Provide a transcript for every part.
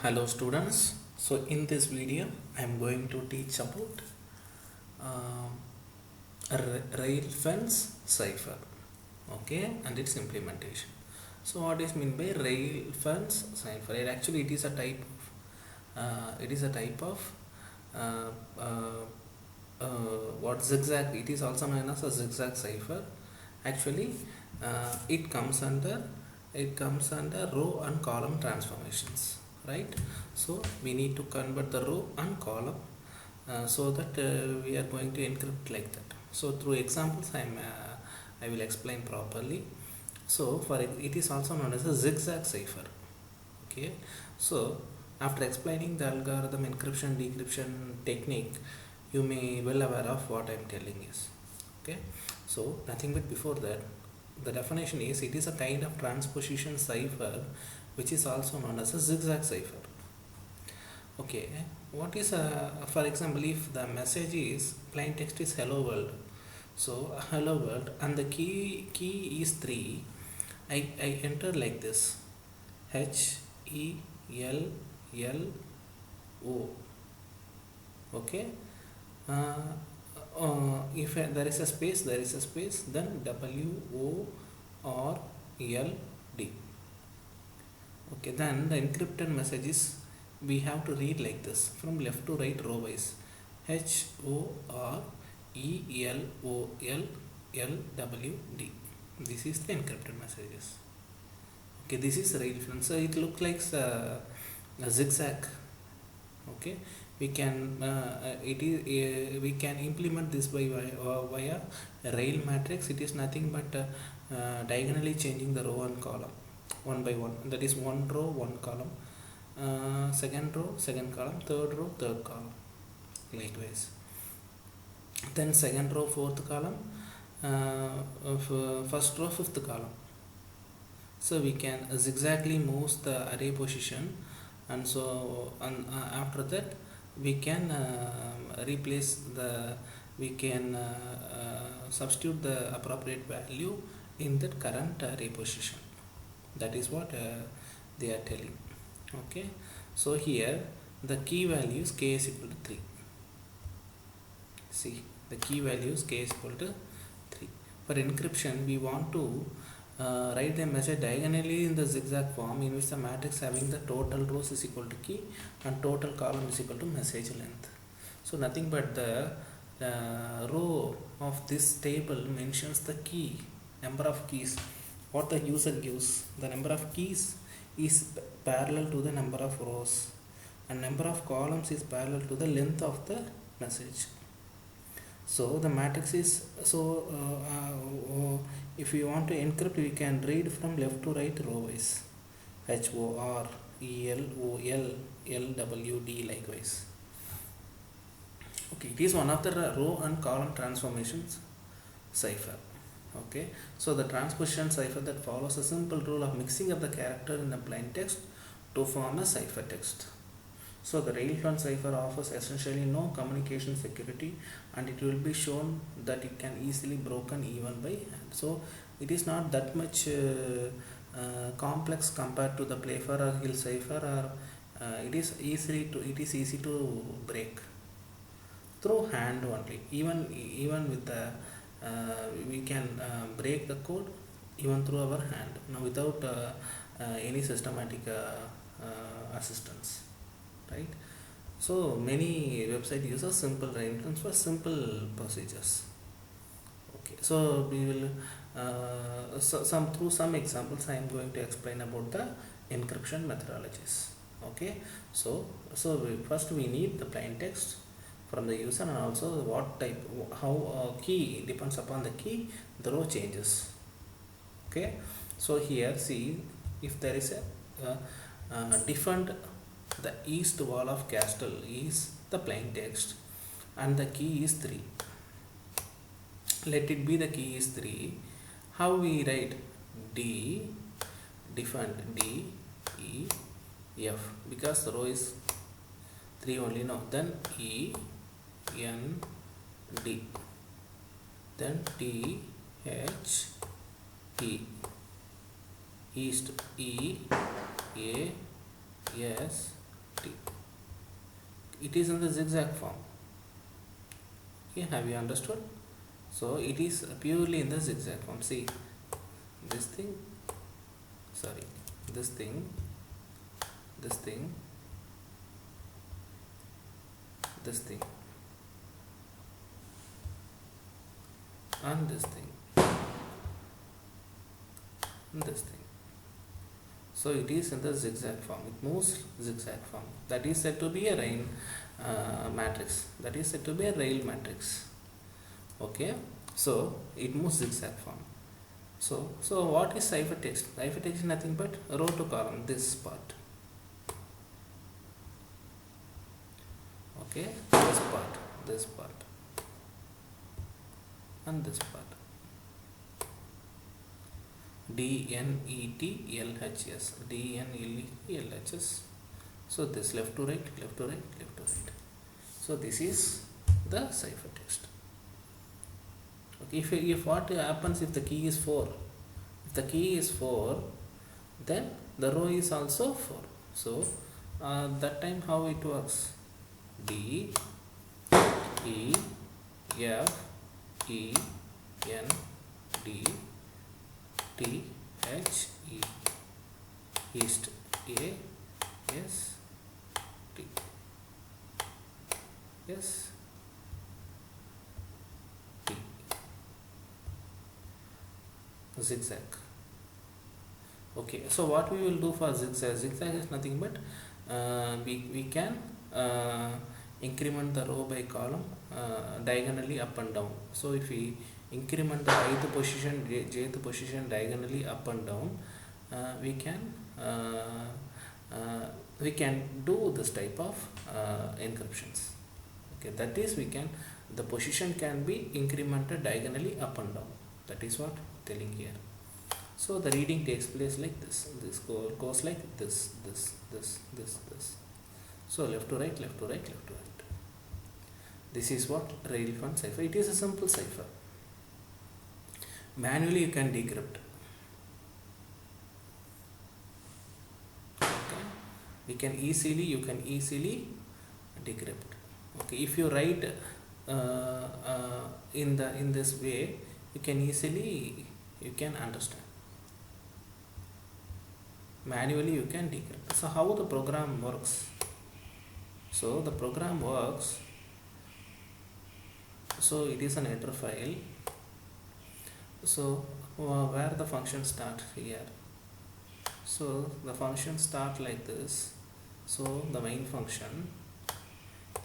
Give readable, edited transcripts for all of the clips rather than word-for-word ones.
Hello students. So in this video I am going to teach about rail fence cipher, okay, and its implementation. So what is meant by rail fence cipher? It is a type of uh, uh, what zigzag. It is also known as a zigzag cipher. Actually, it comes under row and column transformations, right? So we need to convert the row and column so that we are going to encrypt like that. So through examples I will explain properly. So it is also known as a zigzag cipher, okay. So after explaining the algorithm encryption decryption technique, you may well aware of what I am telling is, okay. So nothing but before that, the definition is it is a kind of transposition cipher which is also known as a zigzag cipher, okay. What is for example, if the message is plain text is hello world, so hello world, and the key is 3, I enter like this: HELLO, okay. uh, if there is a space, then WORLD, okay. Then the encrypted message is, we have to read like this from left to right row wise: HORELOLLWD. This is the encrypted messages, okay. This is rail fence, so it looks like a zigzag, okay. We can implement this via rail matrix. It is nothing but diagonally changing the row and column one by one. That is one row, one column, second row, second column, third row, third column, likewise. Then second row, fourth column, first row, fifth column. So we can zigzagly move the array position, and so after that we can replace the we can substitute the appropriate value in that current array position. That is what they are telling, okay. So here the key value is k is equal to 3. See, the key value is k is equal to 3. For encryption, we want to write the message diagonally in the zigzag form, in which the matrix having the total rows is equal to key and total column is equal to message length. So nothing but the row of this table mentions the key, number of keys, what the user gives. The number of keys is parallel to the number of rows, and number of columns is parallel to the length of the message. So the matrix is if you want to encrypt, we can read from left to right row wise: HORELOLLWD, likewise, okay. It is one of the row and column transformations cipher, okay. So the transposition cipher that follows a simple rule of mixing up the character in the plain text to form a cipher text. So the rail fence cipher offers essentially no communication security, and it will be shown that it can easily broken even by hand. So it is not that much complex compared to the Playfair or Hill cipher, or it is easy to break through hand only. Even with the we can break the code even through our hand, without any systematic assistance, right? So many website uses simple rail fence for simple procedures, okay. So we will through some examples I am going to explain about the encryption methodologies, okay. So first we need the plain text from the user, and also what type, how key depends upon the key, the row changes, okay. So here, see, if there is a defend the east wall of castle is the plain text, and the key is 3. Let it be the key is 3. How we write? D defend D E F, because the row is 3 only, no. Then E N D, then T H E, east, E A S T. It is in the zigzag form. Okay, have you understood? So it is purely in the zigzag form. See, this thing, sorry, this thing, this thing, this thing, and this thing, and this thing. So it is in the zigzag form. It moves zigzag form. That is said to be a rail matrix. That is said to be a rail matrix. Okay. So it moves zigzag form. So what is ciphertext? Ciphertext is nothing but row to column. This part. Okay. This part, and this part. DNETLHS, DNETLHS. So this left to right, left to right, left to right. So this is the ciphertext. Okay, if what happens if the key is 4? If the key is 4, then the row is also 4. So that time how it works? D, E, F, E, N, D, T, H, E, East, A, S, T, S, T, zigzag. Okay, so what we will do for zigzag? Zigzag is nothing but we can increment the row by column diagonally up and down. So if we increment the ith position, jth position diagonally up and down, we can do this type of encryptions. Okay, that is the position can be incremented diagonally up and down. That is what telling here. So the reading takes place like this. This goes like this. So left to right, left to right, left to right. This is what railfan cipher. It is a simple cipher. Manually you can decrypt. Okay. You can easily decrypt. Okay. If you write in this way, you can understand. Manually you can decrypt. So how the program works? So the program works. So it is an header file. So where the function start here. So the function start like this. So the main function,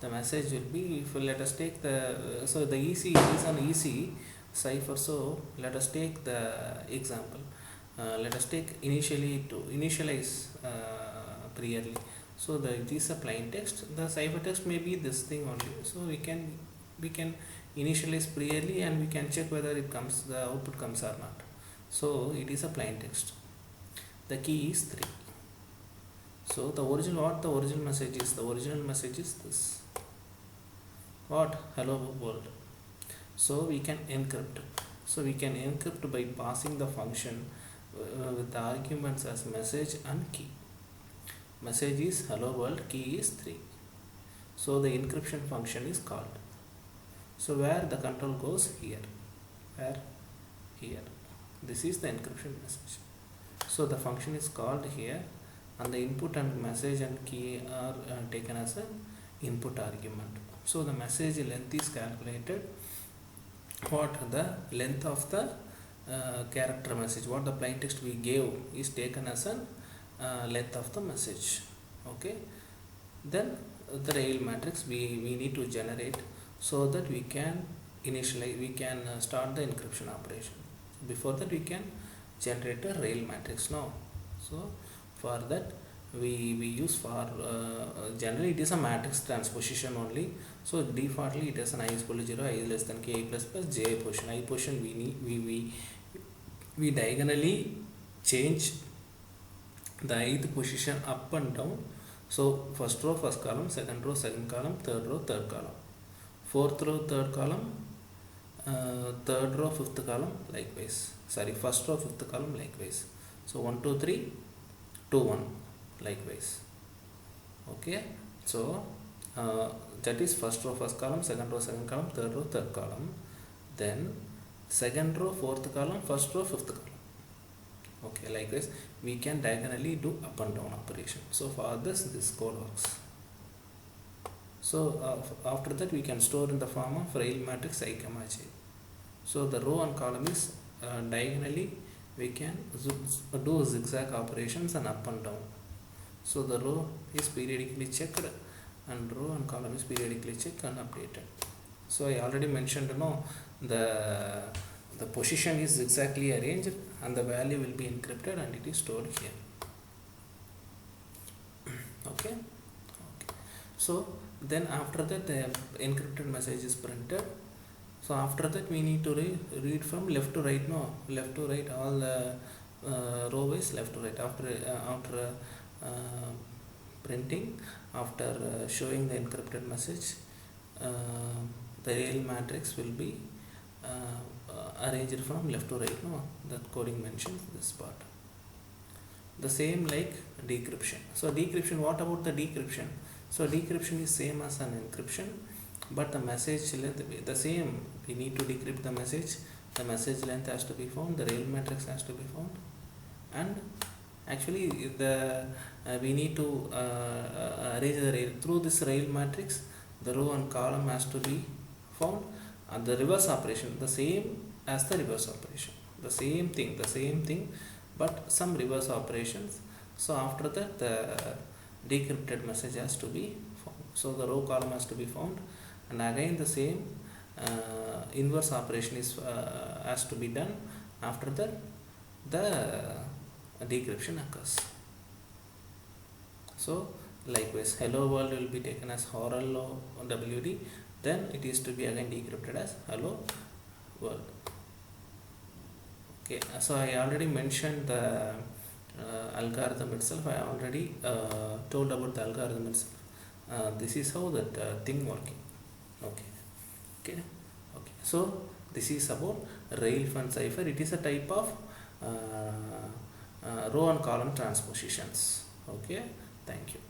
the message will be, if let us take the so the EC is an EC cipher. So let us take the example. Let us take initially to initialize priorly. So it is a plain text. The ciphertext may be this thing only. So we can initialize priorly and we can check whether the output comes or not. So it is a plain text. The key is 3. So the original message is? The original message is this. What? Hello world. So we can encrypt. So we can encrypt by passing the function with the arguments as message and key. Message is hello world, key is 3. So the encryption function is called. So where the control goes? Here. Where? Here. This is the encryption message. So the function is called here, and the input and message and key are taken as an input argument. So the message length is calculated. What the length of the character message, what the plain text we gave is taken as an length of the message. Okay. Then the rail matrix we need to generate, so that we can start the encryption operation. Before that we can generate a rail matrix now. So for that we use for generally it is a matrix transposition only. So defaultly it is an I is equal to 0, I is less than k, I plus j position. I position we diagonally change the ith position up and down. So first row first column, second row second column, third row third column, fourth row third column, third row fifth column likewise. Sorry, first row fifth column likewise. So 1 2 3 2 1 likewise. Okay, so that is first row first column, second row second column, third row third column, then second row fourth column, first row fifth column. Okay, like this we can diagonally do up and down operation. So for this code works. So after that we can store in the form of rail matrix I comma j. So the row and column is diagonally we can do zigzag operations and up and down. So the row is periodically checked and row and column is periodically checked and updated. So I already mentioned, the position is exactly arranged and the value will be encrypted and it is stored here. Okay. So then after that the encrypted message is printed. So after that we need to read from left to right. Left to right, all the row wise left to right. After printing, after showing the encrypted message, the real matrix will be arranged from left to right. That coding mentions this part. The same like decryption. So decryption, what about the decryption? So decryption is same as an encryption, but the message length the same. We need to decrypt the message length has to be found, the rail matrix has to be found, and actually we need to arrange the rail through this rail matrix. The row and column has to be found, and the reverse operation the same as the reverse operation, the same thing, but some reverse operations. So after that the decrypted message has to be found. So the row column has to be found, and again the same inverse operation is has to be done. After that the decryption occurs. So likewise hello world will be taken as hello WD, then it is to be again decrypted as hello world. Okay, so I already mentioned the algorithm itself. I already told about the algorithm itself. This is how that thing working. Okay. So this is about Railfan cipher. It is a type of row and column transpositions. Okay, thank you.